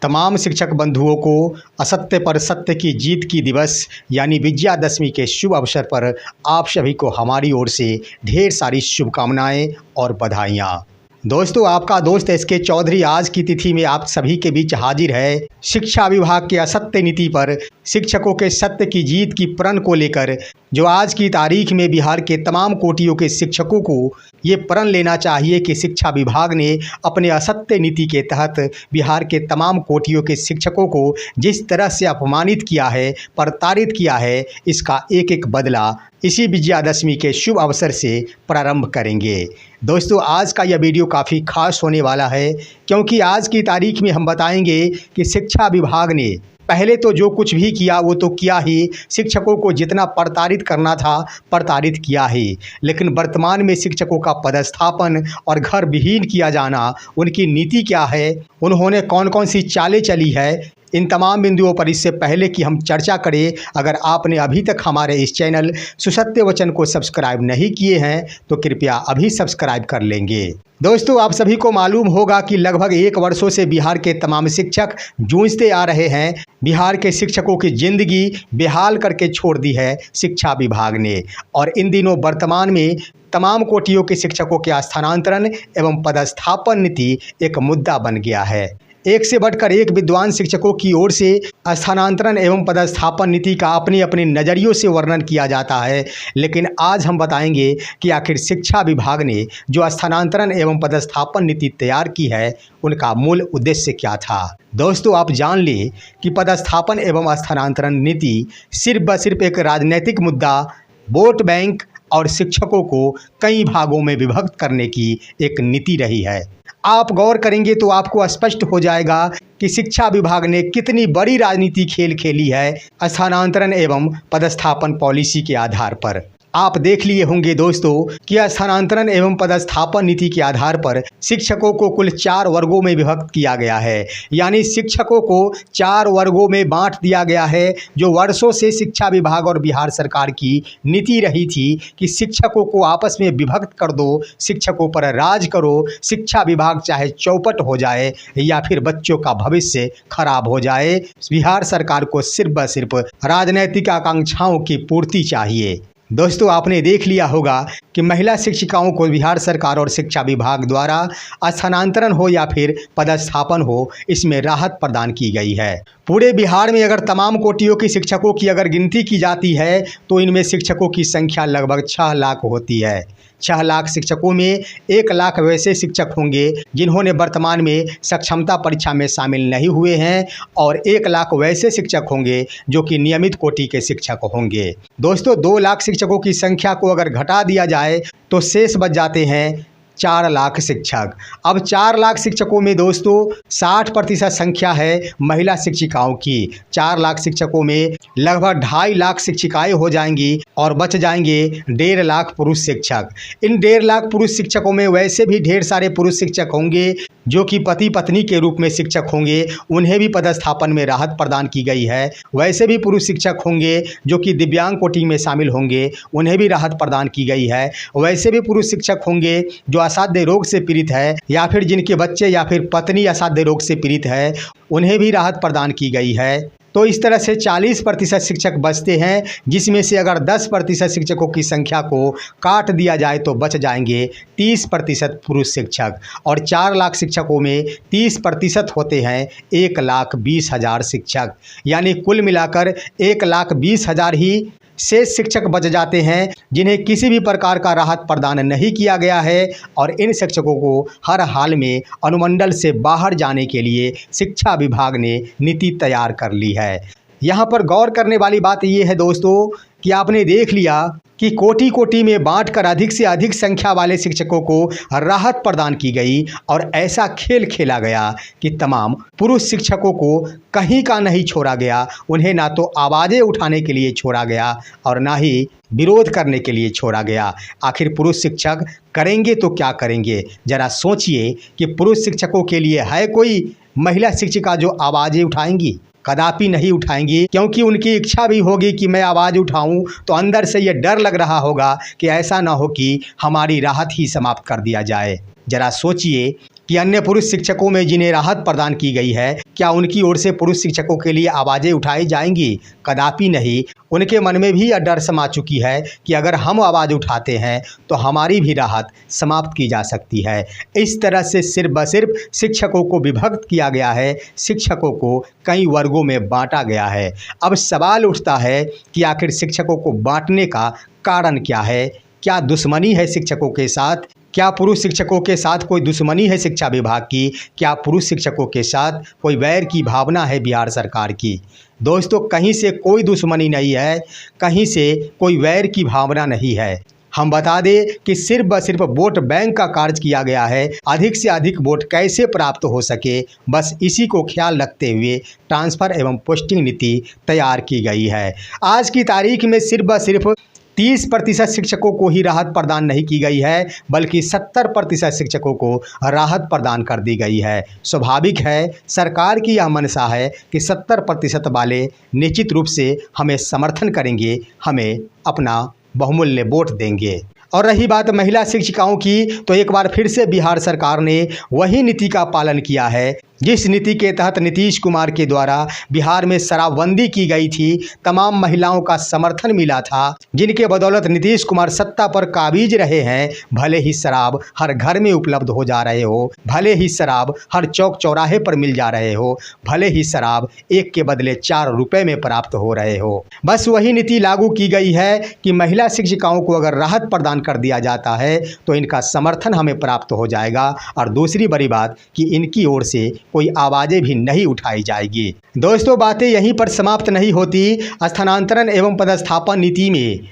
तमाम शिक्षक बंधुओं को असत्य पर सत्य की जीत की दिवस यानी विजयादशमी के शुभ अवसर पर आप सभी को हमारी ओर से ढेर सारी शुभकामनाएं और बधाइयाँ। दोस्तों, आपका दोस्त एस के चौधरी आज की तिथि में आप सभी के बीच हाजिर है। शिक्षा विभाग के असत्य नीति पर शिक्षकों के सत्य की जीत की प्रण को लेकर जो आज की तारीख में बिहार के तमाम कोटियों के शिक्षकों को ये प्रण लेना चाहिए कि शिक्षा विभाग ने अपने असत्य नीति के तहत बिहार के तमाम कोटियों के शिक्षकों को जिस तरह से अपमानित किया है, प्रताड़ित किया है, इसका एक एक बदला इसी विजयादशमी के शुभ अवसर से प्रारंभ करेंगे। दोस्तों, आज का यह वीडियो काफ़ी खास होने वाला है क्योंकि आज की तारीख में हम बताएंगे कि शिक्षा विभाग ने पहले तो जो कुछ भी किया वो तो किया ही, शिक्षकों को जितना प्रताड़ित करना था प्रताड़ित किया ही, लेकिन वर्तमान में शिक्षकों का पदस्थापन और घर विहीन किया जाना, उनकी नीति क्या है, उन्होंने कौन कौन सी चालें चली है, इन तमाम बिंदुओं पर इससे पहले कि हम चर्चा करें, अगर आपने अभी तक हमारे इस चैनल सुसत्य वचन को सब्सक्राइब नहीं किए हैं तो कृपया अभी सब्सक्राइब कर लेंगे। दोस्तों, आप सभी को मालूम होगा कि लगभग 1 वर्षों से बिहार के तमाम शिक्षक जूझते आ रहे हैं। बिहार के शिक्षकों की जिंदगी बेहाल करके छोड़ दी है शिक्षा विभाग ने, और इन दिनों वर्तमान में तमाम कोटियों के शिक्षकों के स्थानांतरण एवं पदस्थापन नीति एक मुद्दा बन गया है। एक से बढ़कर एक विद्वान शिक्षकों की ओर से स्थानांतरण एवं पदस्थापन नीति का अपने अपने नज़रियों से वर्णन किया जाता है, लेकिन आज हम बताएंगे कि आखिर शिक्षा विभाग ने जो स्थानांतरण एवं पदस्थापन नीति तैयार की है उनका मूल उद्देश्य क्या था। दोस्तों, आप जान लें कि पदस्थापन एवं स्थानांतरण नीति सिर्फ व सिर्फ एक राजनीतिक मुद्दा, वोट बैंक और शिक्षकों को कई भागों में विभक्त करने की एक नीति रही है। आप गौर करेंगे तो आपको स्पष्ट हो जाएगा कि शिक्षा विभाग ने कितनी बड़ी राजनीति खेल खेली है स्थानांतरण एवं पदस्थापन पॉलिसी के आधार पर। आप देख लिए होंगे दोस्तों कि स्थानांतरण एवं पदस्थापन नीति के आधार पर शिक्षकों को कुल 4 वर्गों में विभक्त किया गया है, यानी शिक्षकों को 4 वर्गों में बांट दिया गया है, जो वर्षों से शिक्षा विभाग और बिहार सरकार की नीति रही थी कि शिक्षकों को आपस में विभक्त कर दो, शिक्षकों पर राज करो, शिक्षा विभाग चाहे चौपट हो जाए या फिर बच्चों का भविष्य खराब हो जाए, बिहार सरकार को सिर्फ व सिर्फ राजनैतिक आकांक्षाओं की पूर्ति चाहिए। दोस्तों, आपने देख लिया होगा कि महिला शिक्षिकाओं को बिहार सरकार और शिक्षा विभाग द्वारा स्थानांतरण हो या फिर पदस्थापन हो, इसमें राहत प्रदान की गई है। पूरे बिहार में अगर तमाम कोटियों की शिक्षकों की अगर गिनती की जाती है तो इनमें शिक्षकों की संख्या लगभग 6 लाख होती है। 6 लाख शिक्षकों में 1 लाख वैसे शिक्षक होंगे जिन्होंने वर्तमान में सक्षमता परीक्षा में शामिल नहीं हुए हैं, और 1 लाख वैसे शिक्षक होंगे जो कि नियमित कोटि के शिक्षक होंगे। दोस्तों, 2 लाख शिक्षकों की संख्या को अगर घटा दिया जाए तो शेष बच जाते हैं 4 लाख शिक्षक। अब 4 लाख शिक्षकों में दोस्तों 60% संख्या है महिला शिक्षिकाओं की। 4 लाख शिक्षकों में लगभग 2.5 लाख शिक्षिकाएं हो जाएंगी और बच जाएंगे 1.5 लाख पुरुष शिक्षक। इन 1.5 लाख पुरुष शिक्षकों में वैसे भी ढेर सारे पुरुष शिक्षक होंगे जो कि पति पत्नी के रूप में शिक्षक होंगे, उन्हें भी पदस्थापन में राहत प्रदान की गई है। वैसे भी पुरुष शिक्षक होंगे जो कि दिव्यांग कोटि में शामिल होंगे, उन्हें भी राहत प्रदान की गई है। वैसे भी पुरुष शिक्षक होंगे जो असाध्य रोग से पीड़ित है या फिर जिनके बच्चे या फिर पत्नी असाध्य रोग से पीड़ित है, उन्हें भी राहत प्रदान की गई है। तो इस तरह से 40% शिक्षक बचते हैं, जिसमें से अगर 10% शिक्षकों की संख्या को काट दिया जाए तो बच जाएंगे 30% पुरुष शिक्षक, और 4 लाख शिक्षकों में 30% होते हैं 1,20,000 शिक्षक, यानी कुल मिलाकर 1,20,000 ही शेष शिक्षक बच जाते हैं जिन्हें किसी भी प्रकार का राहत प्रदान नहीं किया गया है, और इन शिक्षकों को हर हाल में अनुमंडल से बाहर जाने के लिए शिक्षा विभाग ने नीति तैयार कर ली है। यहाँ पर गौर करने वाली बात ये है दोस्तों कि आपने देख लिया कि कोटि कोटि में बांटकर अधिक से अधिक संख्या वाले शिक्षकों को राहत प्रदान की गई, और ऐसा खेल खेला गया कि तमाम पुरुष शिक्षकों को कहीं का नहीं छोड़ा गया। उन्हें ना तो आवाज़ें उठाने के लिए छोड़ा गया और ना ही विरोध करने के लिए छोड़ा गया। आखिर पुरुष शिक्षक करेंगे तो क्या करेंगे? जरा सोचिए कि पुरुष शिक्षकों के लिए है कोई महिला शिक्षिका जो आवाज़ें उठाएंगी? कदापि नहीं उठाएंगी, क्योंकि उनकी इच्छा भी होगी कि मैं आवाज़ उठाऊं तो अंदर से ये डर लग रहा होगा कि ऐसा ना हो कि हमारी राहत ही समाप्त कर दिया जाए। जरा सोचिए कि अन्य पुरुष शिक्षकों में जिन्हें राहत प्रदान की गई है, क्या उनकी ओर से पुरुष शिक्षकों के लिए आवाज़ें उठाई जाएंगी? कदापि नहीं। उनके मन में भी यह डर समा चुकी है कि अगर हम आवाज़ उठाते हैं तो हमारी भी राहत समाप्त की जा सकती है। इस तरह से सिर्फ ब सिर्फ शिक्षकों को विभक्त किया गया है, शिक्षकों को कई वर्गों में बांटा गया है। अब सवाल उठता है कि आखिर शिक्षकों को बांटने का कारण क्या है? क्या दुश्मनी है शिक्षकों के साथ? क्या पुरुष शिक्षकों के साथ कोई दुश्मनी है शिक्षा विभाग की? क्या पुरुष शिक्षकों के साथ कोई वैर की भावना है बिहार सरकार की? दोस्तों, कहीं से कोई दुश्मनी नहीं है, कहीं से कोई वैर की भावना नहीं है। हम बता दें कि सिर्फ ब सिर्फ वोट बैंक का कार्य किया गया है। अधिक से अधिक वोट कैसे प्राप्त हो सके, बस इसी को ख्याल रखते हुए ट्रांसफ़र एवं पोस्टिंग नीति तैयार की गई है। आज की तारीख में सिर्फ ब सिर्फ 30% शिक्षकों को ही राहत प्रदान नहीं की गई है, बल्कि 70% शिक्षकों को राहत प्रदान कर दी गई है। स्वाभाविक है, सरकार की यह मंशा है कि 70% वाले निश्चित रूप से हमें समर्थन करेंगे, हमें अपना बहुमूल्य वोट देंगे। और रही बात महिला शिक्षिकाओं की, तो एक बार फिर से बिहार सरकार ने वही नीति का पालन किया है जिस नीति के तहत नीतीश कुमार के द्वारा बिहार में शराबबंदी की गई थी। तमाम महिलाओं का समर्थन मिला था, जिनके बदौलत नीतीश कुमार सत्ता पर काबिज रहे हैं। भले ही शराब हर घर में उपलब्ध हो जा रहे हो, भले ही शराब हर चौक चौराहे पर मिल जा रहे हो, भले ही शराब एक के बदले 4 रुपए में प्राप्त हो रहे हो, बस वही नीति लागू की गई है कि महिला शिक्षिकाओं को अगर राहत प्रदान कर दिया जाता है तो इनका समर्थन हमें प्राप्त हो जाएगा। और दूसरी बड़ी बात कि इनकी ओर से कोई आवाज़ें भी नहीं उठाई जाएगी। दोस्तों, बातें यहीं पर समाप्त नहीं होती। स्थानांतरण एवं पदस्थापन नीति में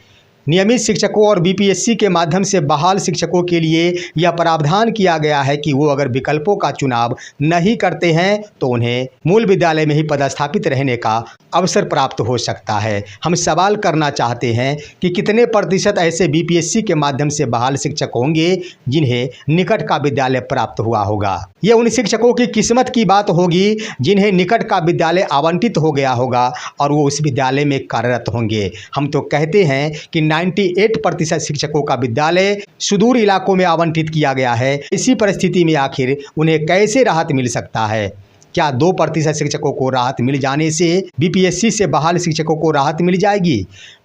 नियमित शिक्षकों और बीपीएससी के माध्यम से बहाल शिक्षकों के लिए यह प्रावधान किया गया है कि वो अगर विकल्पों का चुनाव नहीं करते हैं तो उन्हें मूल विद्यालय में ही पदस्थापित रहने का अवसर प्राप्त हो सकता है। हम सवाल करना चाहते हैं कि कितने प्रतिशत ऐसे बीपीएससी के माध्यम से बहाल शिक्षक होंगे जिन्हें निकट का विद्यालय प्राप्त हुआ होगा। ये उन शिक्षकों की किस्मत की बात होगी जिन्हें निकट का विद्यालय आवंटित हो गया होगा और वो उस विद्यालय में कार्यरत होंगे। हम तो कहते हैं कि 98% शिक्षकों का विद्यालय सुदूर इलाकों में आवंटित किया गया है। इसी परिस्थिति में आखिर उन्हें कैसे राहत मिल सकता है? क्या 2% शिक्षकों को राहत मिल जाने से बीपीएससी से बहाल शिक्षकों को राहत मिल जाएगी?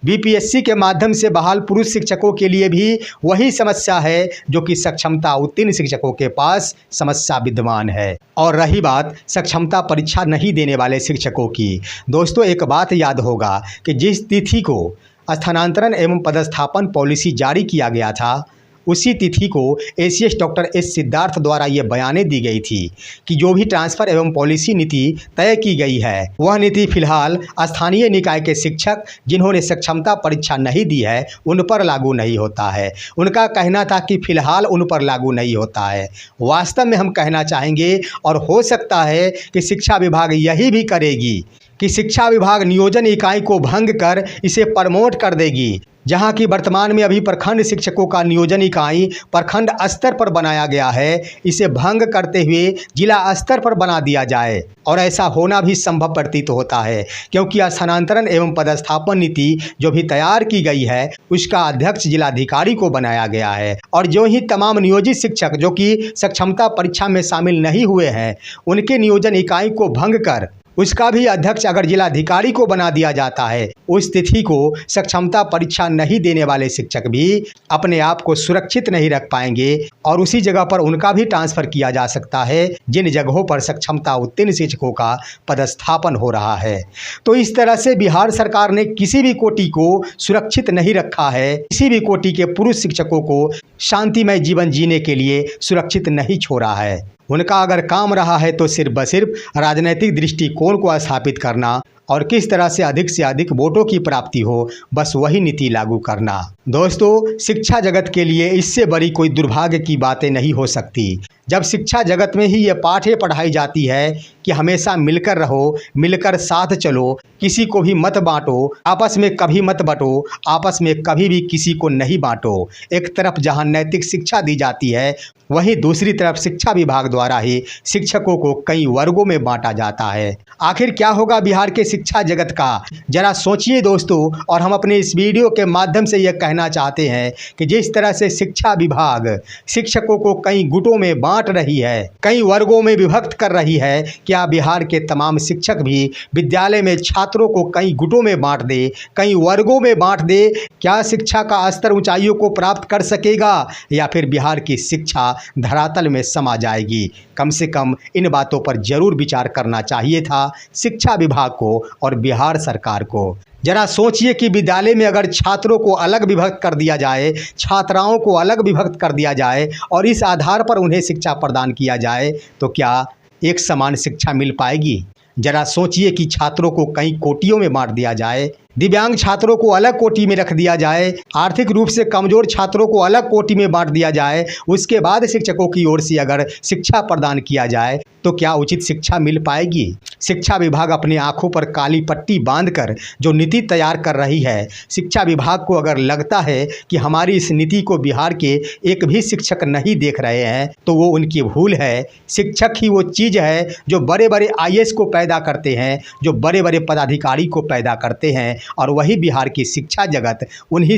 बीपीएससी के माध्यम से बहाल पुरुष शिक्षकों के लिए भी वही समस्या है जो कि सक्षमता उत्तीर्ण शिक्षकों के पास समस्या विद्यमान है। और रही बात सक्षमता परीक्षा नहीं देने वाले शिक्षकों की, दोस्तों एक बात याद होगा कि जिस तिथि को स्थानांतरण एवं पदस्थापन पॉलिसी जारी किया गया था, उसी तिथि को एसीएस डॉक्टर एस सिद्धार्थ द्वारा ये बयानें दी गई थी कि जो भी ट्रांसफ़र एवं पॉलिसी नीति तय की गई है वह नीति फिलहाल स्थानीय निकाय के शिक्षक जिन्होंने सक्षमता परीक्षा नहीं दी है उन पर लागू नहीं होता है। उनका कहना था कि फिलहाल उन पर लागू नहीं होता है। वास्तव में हम कहना चाहेंगे और हो सकता है कि शिक्षा विभाग यही भी करेगी कि शिक्षा विभाग नियोजन इकाई को भंग कर इसे प्रमोट कर देगी। जहां कि वर्तमान में अभी प्रखंड शिक्षकों का नियोजन इकाई प्रखंड स्तर पर बनाया गया है, इसे भंग करते हुए जिला स्तर पर बना दिया जाए। और ऐसा होना भी संभव प्रतीत होता है क्योंकि स्थानांतरण एवं पदस्थापन नीति जो भी तैयार की गई है उसका अध्यक्ष जिलाधिकारी को बनाया गया है। और जो ही तमाम नियोजित शिक्षक जो कि सक्षमता परीक्षा में शामिल नहीं हुए हैं उनके नियोजन इकाई को भंग कर उसका भी अध्यक्ष अगर जिलाधिकारी को बना दिया जाता है, उस तिथि को सक्षमता परीक्षा नहीं देने वाले शिक्षक भी अपने आप को सुरक्षित नहीं रख पाएंगे और उसी जगह पर उनका भी ट्रांसफ़र किया जा सकता है जिन जगहों पर सक्षमता उत्तीर्ण शिक्षकों का पदस्थापन हो रहा है। तो इस तरह से बिहार सरकार ने किसी भी कोटि को सुरक्षित नहीं रखा है, किसी भी कोटि के पुरुष शिक्षकों को शांतिमय जीवन जीने के लिए सुरक्षित नहीं छोड़ा है। उनका अगर काम रहा है तो सिर्फ ब सिर्फ राजनीतिक दृष्टिकोण को स्थापित करना और किस तरह से अधिक वोटों की प्राप्ति हो, बस वही नीति लागू करना। दोस्तों, शिक्षा जगत के लिए इससे बड़ी कोई दुर्भाग्य की बातें नहीं हो सकती जब शिक्षा जगत में ही ये पाठ्य पढ़ाई जाती है कि हमेशा मिलकर रहो, मिलकर साथ चलो, किसी को भी मत बांटो, आपस में कभी मत बंटो, आपस में कभी भी किसी को नहीं बांटो। एक तरफ जहां नैतिक शिक्षा दी जाती है वहीं दूसरी तरफ शिक्षा विभाग द्वारा ही शिक्षकों को कई वर्गों में बांटा जाता है। आखिर क्या होगा बिहार के शिक्षा जगत का, जरा सोचिए दोस्तों। और हम अपने इस वीडियो के माध्यम से यह कहना चाहते हैं कि जिस तरह से शिक्षा विभाग शिक्षकों को कई गुटों में बांट रही है, कई वर्गों में विभक्त कर रही है, क्या बिहार के तमाम शिक्षक भी विद्यालय में छात्रों को कई गुटों में बांट दे, कई वर्गों में बांट दे? क्या शिक्षा का स्तर ऊंचाइयों को प्राप्त कर सकेगा या फिर बिहार की शिक्षा धरातल में समा जाएगी? कम से कम इन बातों पर जरूर विचार करना चाहिए था शिक्षा विभाग को और बिहार सरकार को। जरा सोचिए कि विद्यालय में अगर छात्रों को अलग विभक्त कर दिया जाए, छात्राओं को अलग विभक्त कर दिया जाए और इस आधार पर उन्हें शिक्षा प्रदान किया जाए तो क्या एक समान शिक्षा मिल पाएगी? जरा सोचिए कि छात्रों को कई कोटियों में बांट दिया जाए, दिव्यांग छात्रों को अलग कोटि में रख दिया जाए, आर्थिक रूप से कमजोर छात्रों को अलग कोटि में बांट दिया जाए, उसके बाद शिक्षकों की ओर से अगर शिक्षा प्रदान किया जाए तो क्या उचित शिक्षा मिल पाएगी? शिक्षा विभाग अपनी आंखों पर काली पट्टी बांधकर जो नीति तैयार कर रही है, शिक्षा विभाग को अगर लगता है कि हमारी इस नीति को बिहार के एक भी शिक्षक नहीं देख रहे हैं तो वो उनकी भूल है। शिक्षक ही वो चीज़ है जो बड़े बड़े IAS को पैदा करते हैं, जो बड़े बड़े पदाधिकारी को पैदा करते हैं, और वही बिहार की शिक्षा जगत उन्हीं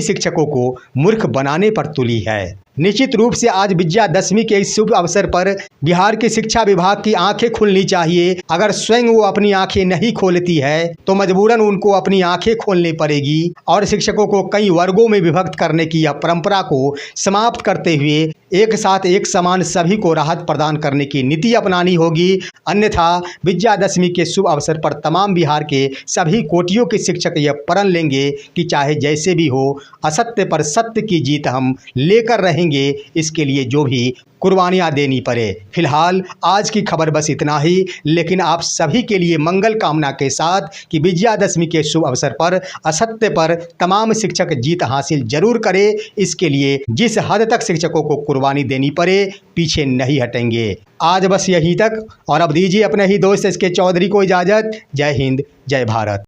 शिक्षकों को मूर्ख बनाने पर तुली है। निश्चित रूप से आज विजयादशमी के इस शुभ अवसर पर बिहार के शिक्षा विभाग की आंखें खुलनी चाहिए। अगर स्वयं वो अपनी आंखें नहीं खोलती है तो मजबूरन उनको अपनी आंखें खोलनी पड़ेगी और शिक्षकों को कई वर्गों में विभक्त करने की यह परंपरा को समाप्त करते हुए एक साथ एक समान सभी को राहत प्रदान करने की नीति अपनानी होगी। अन्यथा विजयादशमी के शुभ अवसर पर तमाम बिहार के सभी कोटियों के शिक्षक यह प्रण लेंगे कि चाहे जैसे भी हो, असत्य पर सत्य की जीत हम लेकर रहेंगे, इसके लिए जो भी कुर्बानियां देनी पड़े। फिलहाल आज की खबर बस इतना ही, लेकिन आप सभी के लिए मंगल कामना के साथ कि विजयादशमी के शुभ अवसर पर असत्य पर तमाम शिक्षक जीत हासिल जरूर करें। इसके लिए जिस हद तक शिक्षकों को कुर्बानी देनी पड़े, पीछे नहीं हटेंगे। आज बस यहीं तक और अब दीजिए अपने ही दोस्त SK चौधरी को इजाज़त। जय हिंद, जय भारत।